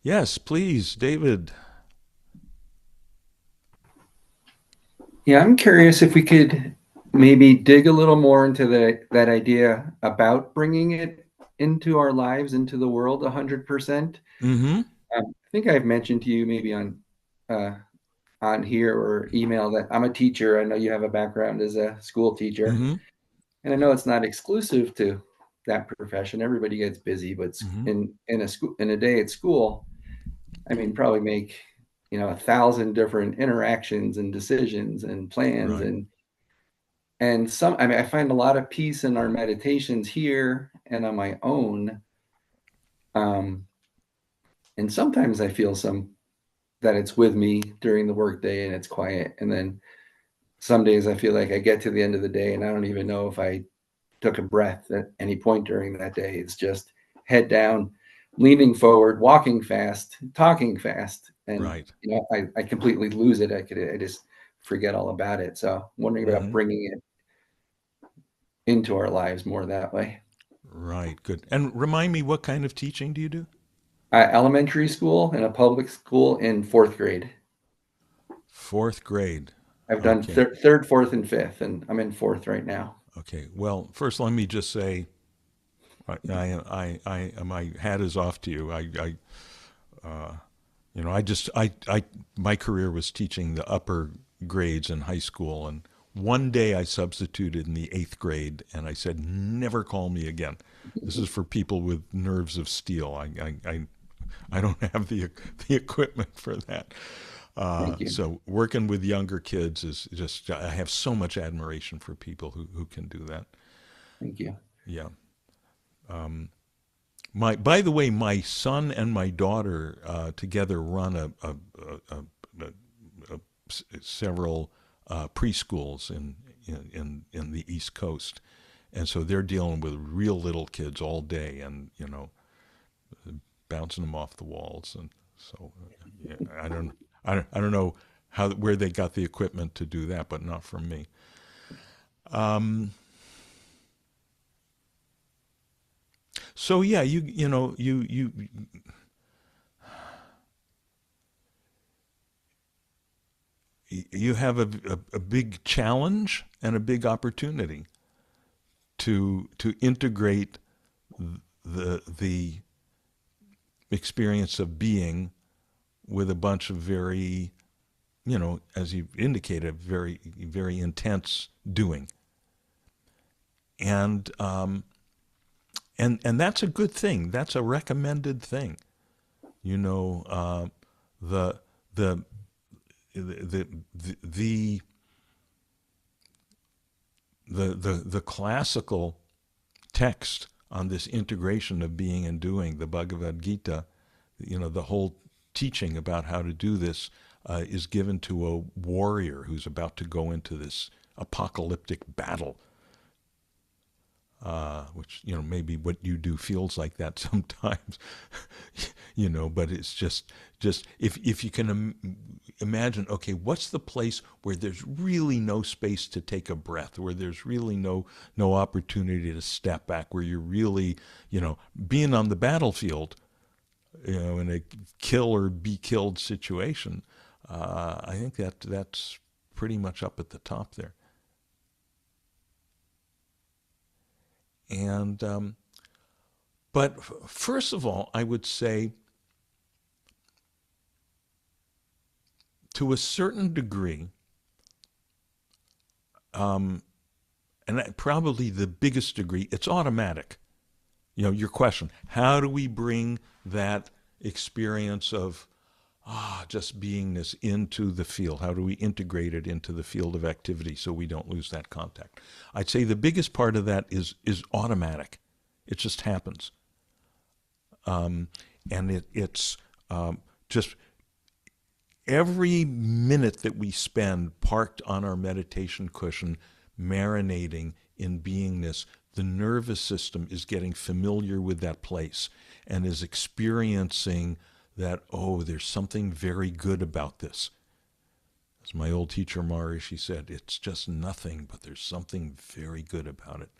Yes, please, David. Yeah, I'm curious if we could maybe dig a little more into that idea about bringing it into our lives, into the world 100%. Mm-hmm. I think I've mentioned to you maybe uh, on here or email that I'm a teacher. I know you have a background as a school teacher, Mm-hmm. and I know it's not exclusive to that profession. Everybody gets busy, but Mm-hmm. in a day at school, I mean, probably make 1,000 different interactions and decisions and plans Right. and some. I mean, I find a lot of peace in our meditations here and on my own. Um, and sometimes I feel some that it's with me during the workday and it's quiet. And then some days I feel like I get to the end of the day and I don't even know if I took a breath at any point during that day. It's just head down, leaning forward, walking fast, talking fast, and Right. I completely lose it. I just forget all about it. So I'm wondering about Mm-hmm. bringing it into our lives more that way. Right. Good. And remind me, what kind of teaching do you do? Elementary school and a public school in fourth grade. Fourth grade. I've done Okay. third, fourth, and fifth, and I'm in fourth right now. Okay. Well, first, let me just say, my hat is off to you. My career was teaching the upper grades in high school, and one day I substituted in the eighth grade, and I said, "Never call me again. This is for people with nerves of steel. I don't have the equipment for that." Thank you. So working with younger kids is just, I have so much admiration for people who can do that. Thank you. Yeah. By the way, my son and my daughter together run several preschools in the East Coast, and so they're dealing with real little kids all day, and bouncing them off the walls, and so yeah, I don't know where they got the equipment to do that, but not from me. Um, so yeah, you have a big challenge and a big opportunity to integrate the experience of being with a bunch of very, as you indicated, very intense doing, and and that's a good thing. That's a recommended thing. You know, the the the the the classical text on this integration of being and doing, the Bhagavad Gita, the whole teaching about how to do this is given to a warrior who's about to go into this apocalyptic battle, which maybe what you do feels like that sometimes, but it's just if you can imagine, okay, what's the place where there's really no space to take a breath, where there's really no opportunity to step back, where you're really being on the battlefield, in a kill or be killed situation. I think that's pretty much up at the top there. And but first of all, I would say, to a certain degree, um, and probably the biggest degree, it's automatic. Your question: how do we bring that experience of just beingness into the field? How do we integrate it into the field of activity so we don't lose that contact? I'd say the biggest part of that is automatic. It just happens, and it's just every minute that we spend parked on our meditation cushion, marinating in beingness, the nervous system is getting familiar with that place and is experiencing that, oh, there's something very good about this. As my old teacher Maharishi said, it's just nothing, but there's something very good about it.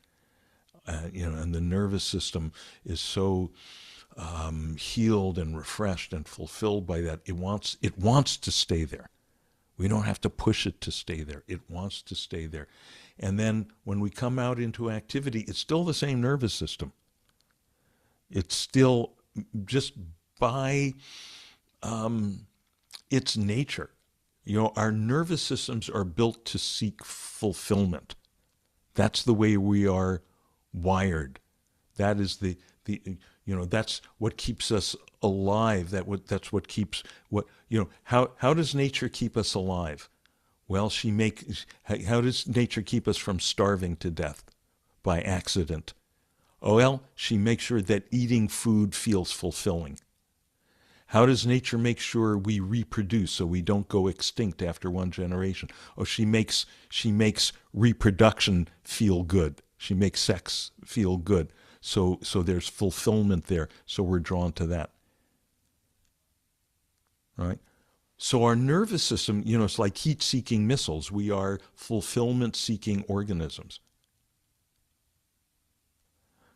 And the nervous system is so healed and refreshed and fulfilled by that. It wants to stay there. We don't have to push it to stay there. It wants to stay there. And then when we come out into activity, it's still the same nervous system. It's still just by its nature. Our nervous systems are built to seek fulfillment. That's the way we are wired. That is that's what keeps us alive. That's what keeps how does nature keep us alive? Well, how does nature keep us from starving to death by accident? Oh, well, she makes sure that eating food feels fulfilling. How does nature make sure we reproduce so we don't go extinct after one generation? Oh, she makes reproduction feel good. She makes sex feel good. So there's fulfillment there. So we're drawn to that. Right? So our nervous system, it's like heat-seeking missiles. We are fulfillment-seeking organisms.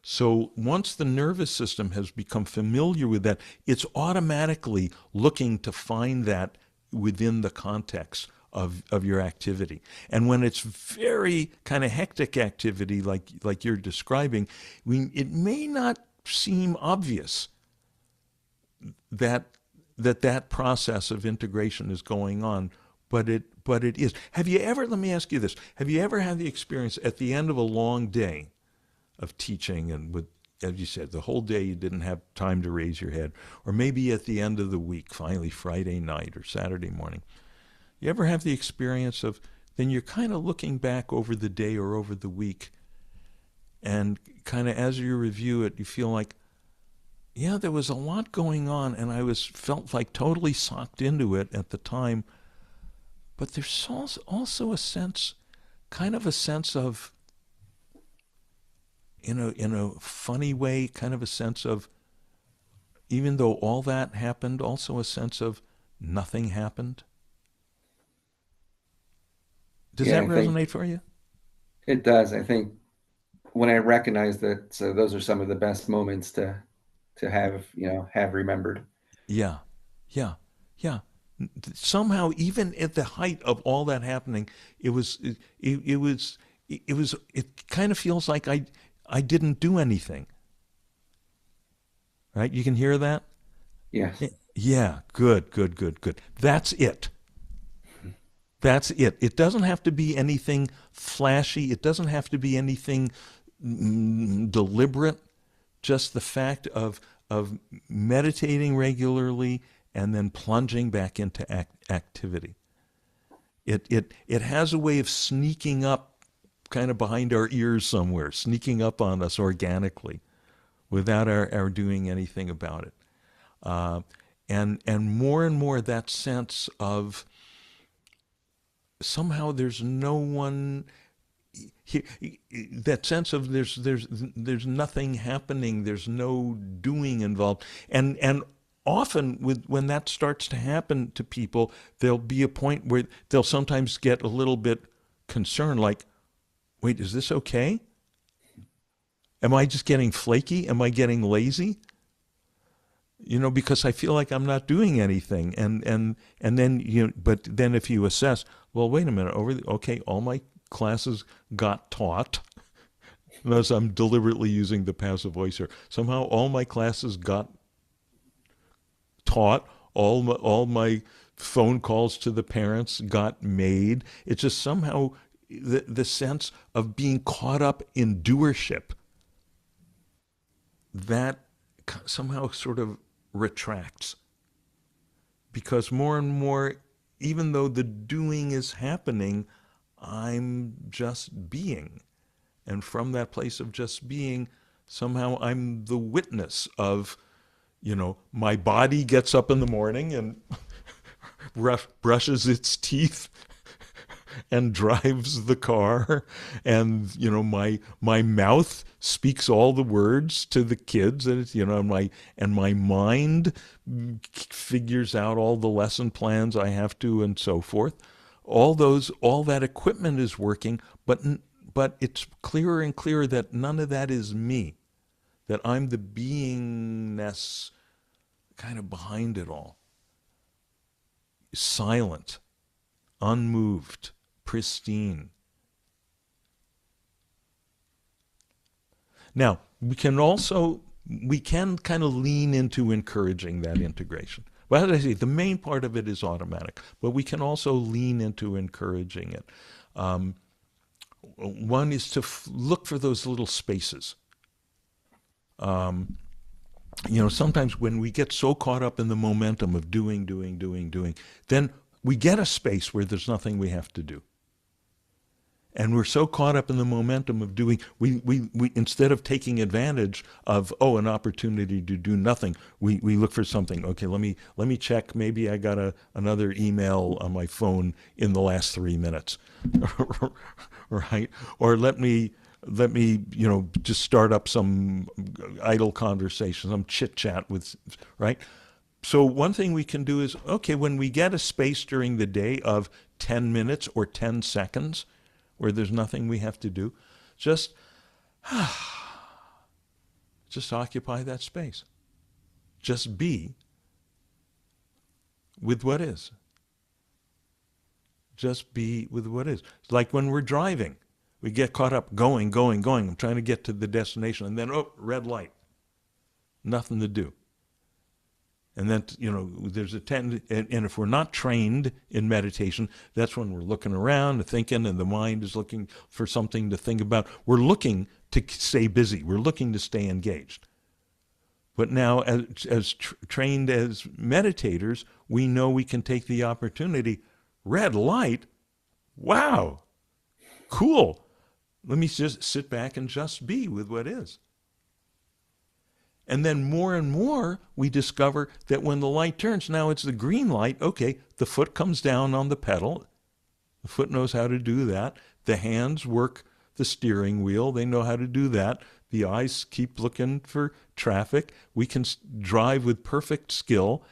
So once the nervous system has become familiar with that, it's automatically looking to find that within the context of your activity. And when it's very kind of hectic activity like you're describing, it may not seem obvious that that process of integration is going on, but it is. Let me ask you this, have you ever had the experience at the end of a long day of teaching, and with, as you said, the whole day you didn't have time to raise your head, or maybe at the end of the week, finally Friday night or Saturday morning, you ever have the experience of then you're kind of looking back over the day or over the week, and kind of as you review it, you feel like, yeah, there was a lot going on, and felt like totally socked into it at the time, but there's also a sense, kind of a sense of, in a funny way, kind of a sense of, even though all that happened, also a sense of nothing happened. Does Yeah, that I think resonate for you? it does. I think when I recognize that, so those are some of the best moments to have remembered. Yeah, yeah, yeah. Somehow, even at the height of all that happening, it kind of feels like I didn't do anything. Right? You can hear that? Yes. Yeah, good, good, good, good. That's it. That's it. It doesn't have to be anything flashy. It doesn't have to be anything deliberate. Just the fact of meditating regularly and then plunging back into activity. It has a way of sneaking up kind of behind our ears somewhere, sneaking up on us organically without our doing anything about it. Uh, and more that sense of somehow there's no one here, that sense of there's nothing happening, there's no doing involved, and often when that starts to happen to people, there'll be a point where they'll sometimes get a little bit concerned, like, wait, is this okay? Am I just getting flaky? Am I getting lazy? Because I feel like I'm not doing anything, and then but then if you assess, well, wait a minute, okay, all my classes got taught. Notice I'm deliberately using the passive voice here. Somehow all my classes got taught. All my phone calls to the parents got made. It's just somehow the sense of being caught up in doership that somehow sort of retracts, because more and more, even though the doing is happening, I'm just being. And from that place of just being, somehow I'm the witness of, my body gets up in the morning and brushes its teeth and drives the car, and my mouth speaks all the words to the kids, and my mind figures out all the lesson plans I have to, and so forth. All that equipment is working, but it's clearer and clearer that none of that is me. that I'm the beingness kind of behind it all, silent, unmoved, pristine. Now, we can kind of lean into encouraging that integration. Well, as I say, the main part of it is automatic, but we can also lean into encouraging it. Um, One is to look for those little spaces. Sometimes when we get so caught up in the momentum of doing, then we get a space where there's nothing we have to do. And we're so caught up in the momentum of doing, we instead of taking advantage of, an opportunity to do nothing, we look for something. Okay, let me check. Maybe I got another email on my phone in the last 3 minutes, right? Or let me just start up some idle conversation, some chit chat with, right? So one thing we can do is, okay, when we get a space during the day of 10 minutes or 10 seconds where there's nothing we have to do, just just occupy that space. Just be with what is. Just be with what is. It's like when we're driving, we get caught up going. I'm trying to get to the destination, and then, red light. Nothing to do. And then, there's a tendency, and if we're not trained in meditation, that's when we're looking around, thinking, and the mind is looking for something to think about. We're looking to stay busy. We're looking to stay engaged. But now, as trained as meditators, we know we can take the opportunity. Red light? Wow, cool. Let me just sit back and just be with what is. And then more and more, we discover that when the light turns, now it's the green light. Okay, the foot comes down on the pedal. The foot knows how to do that. The hands work the steering wheel. They know how to do that. The eyes keep looking for traffic. We can drive with perfect skill.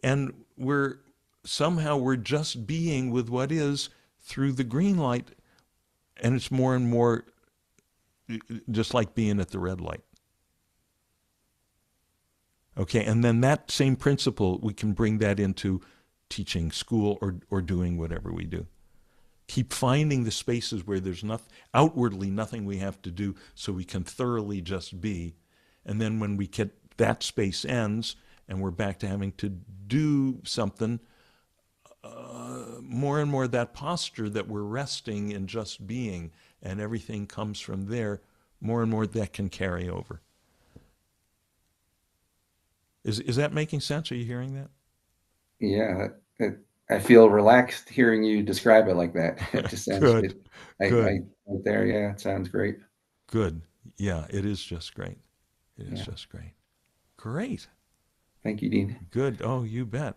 And we're just being with what is through the green light. And it's more and more just like being at the red light. Okay, and then that same principle, we can bring that into teaching school or doing whatever we do. Keep finding the spaces where there's outwardly nothing we have to do, so we can thoroughly just be. And then when we get that space ends and we're back to having to do something, more and more that posture that we're resting in just being and everything comes from there, more and more that can carry over. Is that making sense? Are you hearing that? Yeah, I feel relaxed hearing you describe it like that. It just sounds Good, it. good, Right there. Yeah, it sounds great. good. Yeah, it is just great. It is Yeah. just great. Great. Thank you, Dean. Good. Oh, you bet.